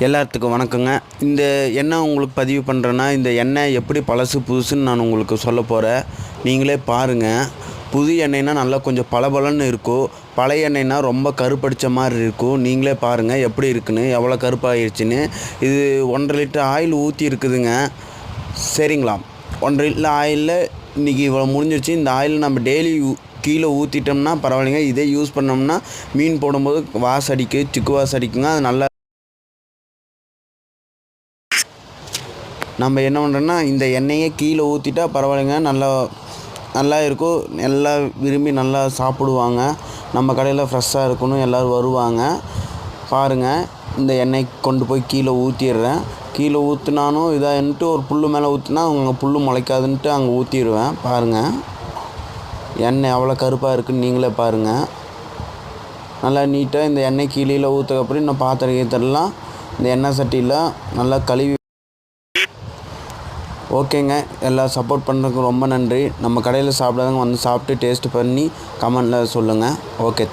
எல்லாத்துக்கும் வணக்கங்க. இந்த எண்ணெய் உங்களுக்கு பதிவு பண்ணுறேன்னா, இந்த எண்ணெய் எப்படி பழசு புதுசுன்னு நான் உங்களுக்கு சொல்ல போகிறேன். நீங்களே பாருங்கள். புது எண்ணெய்னா நல்லா கொஞ்சம் பளபளன்னு இருக்கும். பழைய எண்ணெய்னா ரொம்ப கருப்படித்த மாதிரி இருக்கும். நீங்களே பாருங்கள் எப்படி இருக்குன்னு, எவ்வளோ கருப்பாகிடுச்சின்னு. இது 1.5 லிட்டர் ஆயில் ஊற்றி இருக்குதுங்க. சரிங்களா? 1.5 லிட்டர் ஆயிலில் இன்றைக்கி இவ்வளோ முடிஞ்சிருச்சு. இந்த ஆயில் நம்ம டெய்லி கீழே ஊற்றிட்டோம்னா பரவாயில்லைங்க. இதே யூஸ் பண்ணோம்னா மீன் போடும்போது வாசடிக்கு சிக்கு வாசடிக்குங்க. அது நல்லா நம்ம என்ன பண்ணுறோன்னா, இந்த எண்ணெயை கீழே ஊற்றிட்டா பரவாயில்லைங்க. நல்லா இருக்கும். எல்லாம் விரும்பி நல்லா சாப்பிடுவாங்க. நம்ம கடையில் ஃப்ரெஷ்ஷாக இருக்கணும் எல்லோரும் வருவாங்க. பாருங்கள், இந்த எண்ணெய் கொண்டு போய் கீழே ஊற்றிடுறேன். கீழே ஊற்றினாலும் இதான்ட்டு ஒரு புல் மேலே ஊற்றினா அங்கே புல் முளைக்காதுன்ட்டு அங்கே ஊற்றிடுவேன். பாருங்கள், எண்ணெய் எவ்வளோ கருப்பாக இருக்குதுன்னு நீங்களே பாருங்கள். நல்லா நீட்டாக இந்த எண்ணெய் கீழே ஊற்றுக்கப்புறம் இன்னும் பாத்திரலாம் இந்த எண்ணெய் சட்டியில் நல்லா கழுவி. ஓகேங்க, எல்லாம் சப்போர்ட் பண்ணுறதுக்கு ரொம்ப நன்றி. நம்ம கடையில் சாப்பிடாதவங்க வந்து சாப்பிட்டு டேஸ்ட் பண்ணி கமெண்டில் சொல்லுங்கள். ஓகே.